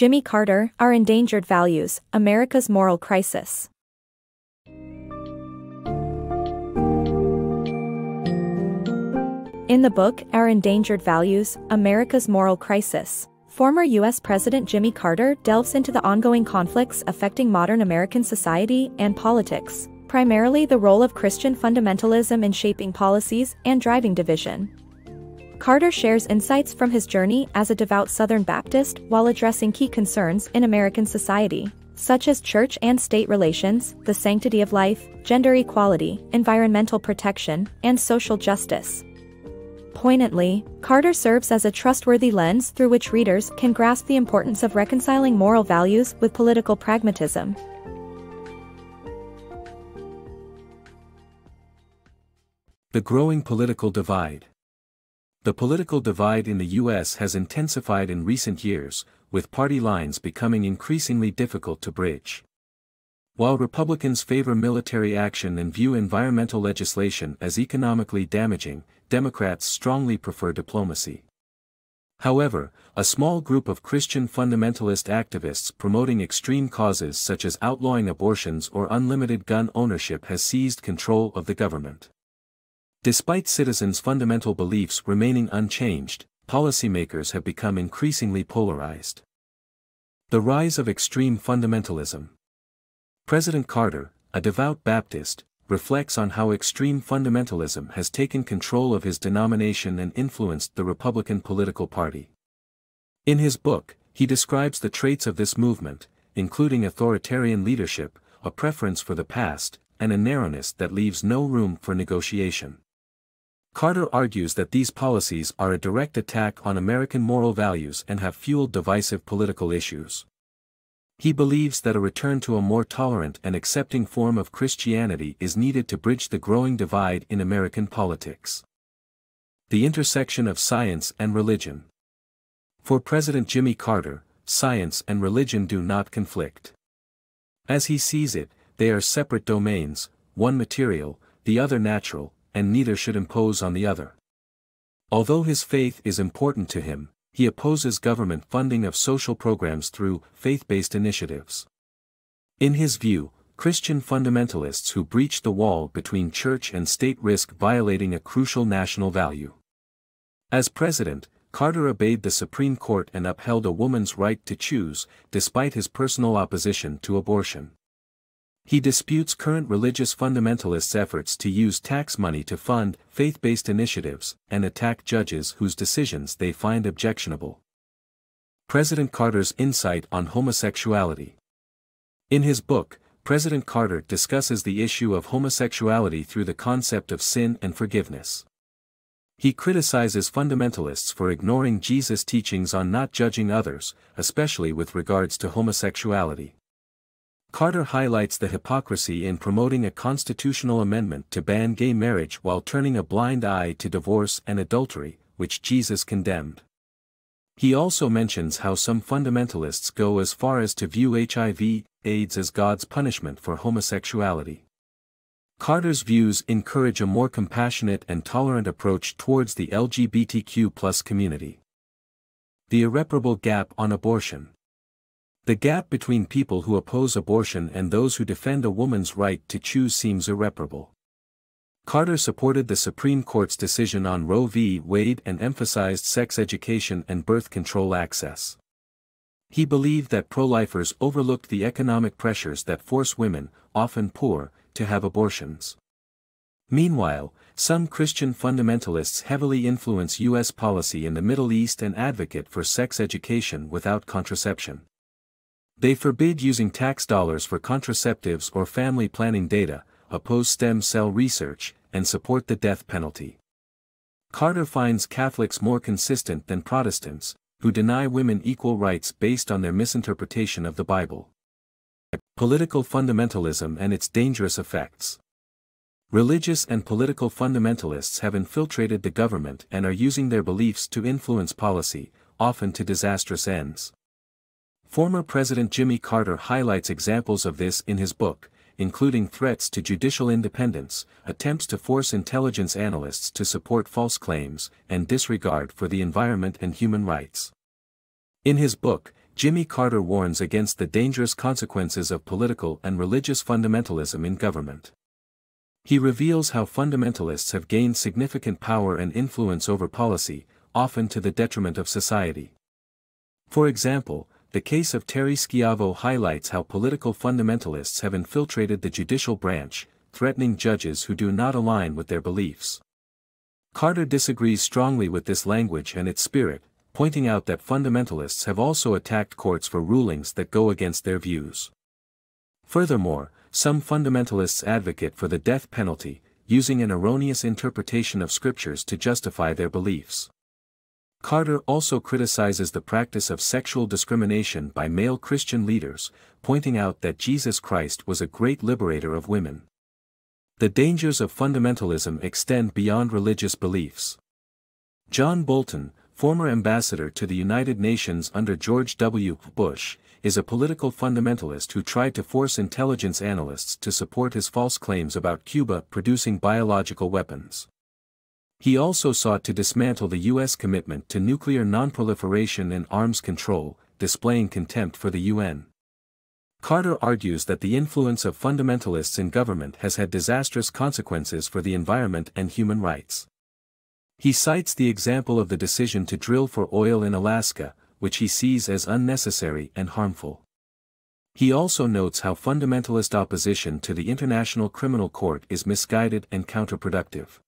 Jimmy Carter, Our Endangered Values, America's Moral Crisis. In the book, Our Endangered Values, America's Moral Crisis, former U.S. President Jimmy Carter delves into the ongoing conflicts affecting modern American society and politics, primarily the role of Christian fundamentalism in shaping policies and driving division. Carter shares insights from his journey as a devout Southern Baptist while addressing key concerns in American society, such as church and state relations, the sanctity of life, gender equality, environmental protection, and social justice. Poignantly, Carter serves as a trustworthy lens through which readers can grasp the importance of reconciling moral values with political pragmatism. The growing political divide. The political divide in the U.S. has intensified in recent years, with party lines becoming increasingly difficult to bridge. While Republicans favor military action and view environmental legislation as economically damaging, Democrats strongly prefer diplomacy. However, a small group of Christian fundamentalist activists promoting extreme causes such as outlawing abortions or unlimited gun ownership has seized control of the government. Despite citizens' fundamental beliefs remaining unchanged, policymakers have become increasingly polarized. The rise of extreme fundamentalism. President Carter, a devout Baptist, reflects on how extreme fundamentalism has taken control of his denomination and influenced the Republican political party. In his book, he describes the traits of this movement, including authoritarian leadership, a preference for the past, and a narrowness that leaves no room for negotiation. Carter argues that these policies are a direct attack on American moral values and have fueled divisive political issues. He believes that a return to a more tolerant and accepting form of Christianity is needed to bridge the growing divide in American politics. The intersection of science and religion. For President Jimmy Carter, science and religion do not conflict. As he sees it, they are separate domains, one material, the other natural, and neither should impose on the other. Although his faith is important to him, he opposes government funding of social programs through faith-based initiatives. In his view, Christian fundamentalists who breach the wall between church and state risk violating a crucial national value. As president, Carter obeyed the Supreme Court and upheld a woman's right to choose, despite his personal opposition to abortion. He disputes current religious fundamentalists' efforts to use tax money to fund faith-based initiatives and attack judges whose decisions they find objectionable. President Carter's insight on homosexuality. In his book, President Carter discusses the issue of homosexuality through the concept of sin and forgiveness. He criticizes fundamentalists for ignoring Jesus' teachings on not judging others, especially with regards to homosexuality. Carter highlights the hypocrisy in promoting a constitutional amendment to ban gay marriage while turning a blind eye to divorce and adultery, which Jesus condemned. He also mentions how some fundamentalists go as far as to view HIV/AIDS as God's punishment for homosexuality. Carter's views encourage a more compassionate and tolerant approach towards the LGBTQ+ community. The irreparable gap on abortion. The gap between people who oppose abortion and those who defend a woman's right to choose seems irreparable. Carter supported the Supreme Court's decision on Roe v. Wade and emphasized sex education and birth control access. He believed that pro-lifers overlooked the economic pressures that force women, often poor, to have abortions. Meanwhile, some Christian fundamentalists heavily influence U.S. policy in the Middle East and advocate for sex education without contraception. They forbid using tax dollars for contraceptives or family planning data, oppose stem cell research, and support the death penalty. Carter finds Catholics more consistent than Protestants, who deny women equal rights based on their misinterpretation of the Bible. Political fundamentalism and its dangerous effects. Religious and political fundamentalists have infiltrated the government and are using their beliefs to influence policy, often to disastrous ends. Former President Jimmy Carter highlights examples of this in his book, including threats to judicial independence, attempts to force intelligence analysts to support false claims, and disregard for the environment and human rights. In his book, Jimmy Carter warns against the dangerous consequences of political and religious fundamentalism in government. He reveals how fundamentalists have gained significant power and influence over policy, often to the detriment of society. For example, the case of Terry Schiavo highlights how political fundamentalists have infiltrated the judicial branch, threatening judges who do not align with their beliefs. Carter disagrees strongly with this language and its spirit, pointing out that fundamentalists have also attacked courts for rulings that go against their views. Furthermore, some fundamentalists advocate for the death penalty, using an erroneous interpretation of scriptures to justify their beliefs. Carter also criticizes the practice of sexual discrimination by male Christian leaders, pointing out that Jesus Christ was a great liberator of women. The dangers of fundamentalism extend beyond religious beliefs. John Bolton, former ambassador to the United Nations under George W. Bush, is a political fundamentalist who tried to force intelligence analysts to support his false claims about Cuba producing biological weapons. He also sought to dismantle the U.S. commitment to nuclear nonproliferation and arms control, displaying contempt for the UN. Carter argues that the influence of fundamentalists in government has had disastrous consequences for the environment and human rights. He cites the example of the decision to drill for oil in Alaska, which he sees as unnecessary and harmful. He also notes how fundamentalist opposition to the International Criminal Court is misguided and counterproductive.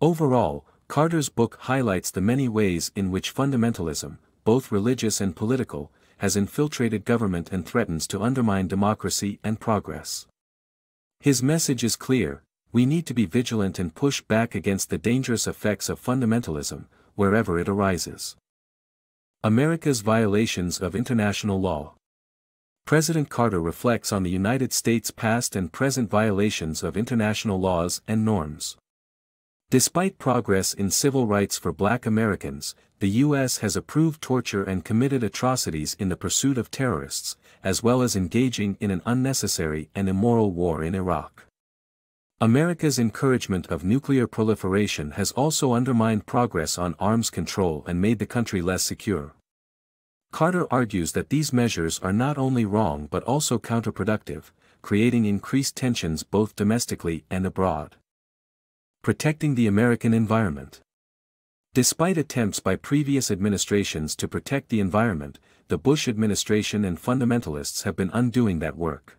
Overall, Carter's book highlights the many ways in which fundamentalism, both religious and political, has infiltrated government and threatens to undermine democracy and progress. His message is clear: we need to be vigilant and push back against the dangerous effects of fundamentalism, wherever it arises. America's violations of international law. President Carter reflects on the United States' past and present violations of international laws and norms. Despite progress in civil rights for Black Americans, the U.S. has approved torture and committed atrocities in the pursuit of terrorists, as well as engaging in an unnecessary and immoral war in Iraq. America's encouragement of nuclear proliferation has also undermined progress on arms control and made the country less secure. Carter argues that these measures are not only wrong but also counterproductive, creating increased tensions both domestically and abroad. Protecting the American environment. Despite attempts by previous administrations to protect the environment, the Bush administration and fundamentalists have been undoing that work.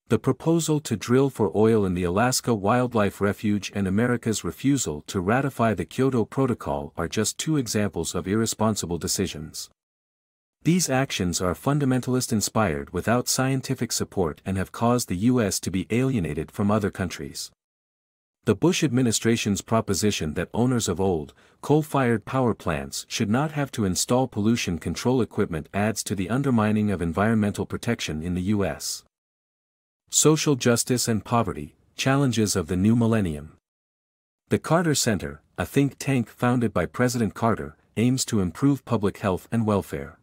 The proposal to drill for oil in the Alaska Wildlife Refuge and America's refusal to ratify the Kyoto Protocol are just two examples of irresponsible decisions. These actions are fundamentalist-inspired without scientific support and have caused the U.S. to be alienated from other countries. The Bush administration's proposition that owners of old, coal-fired power plants should not have to install pollution control equipment adds to the undermining of environmental protection in the U.S. Social justice and poverty, challenges of the new millennium. The Carter Center, a think tank founded by President Carter, aims to improve public health and welfare.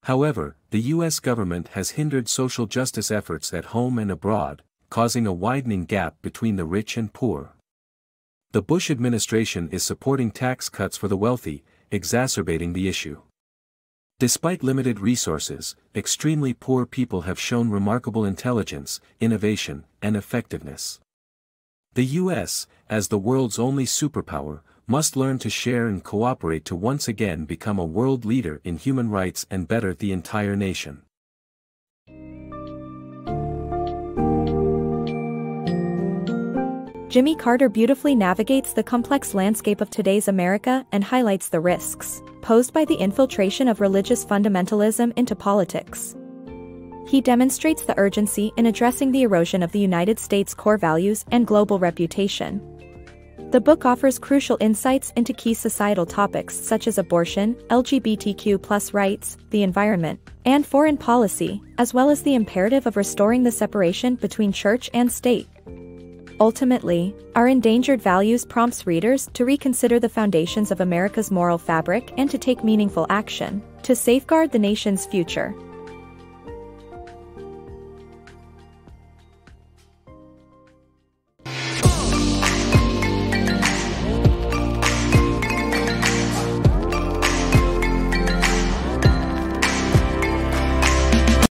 However, the U.S. government has hindered social justice efforts at home and abroad, causing a widening gap between the rich and poor. The Bush administration is supporting tax cuts for the wealthy, exacerbating the issue. Despite limited resources, extremely poor people have shown remarkable intelligence, innovation, and effectiveness. The U.S., as the world's only superpower, must learn to share and cooperate to once again become a world leader in human rights and better the entire nation. Jimmy Carter beautifully navigates the complex landscape of today's America and highlights the risks posed by the infiltration of religious fundamentalism into politics. He demonstrates the urgency in addressing the erosion of the United States' core values and global reputation. The book offers crucial insights into key societal topics such as abortion, LGBTQ+ rights, the environment, and foreign policy, as well as the imperative of restoring the separation between church and state. Ultimately, Our Endangered Values prompts readers to reconsider the foundations of America's moral fabric and to take meaningful action to safeguard the nation's future.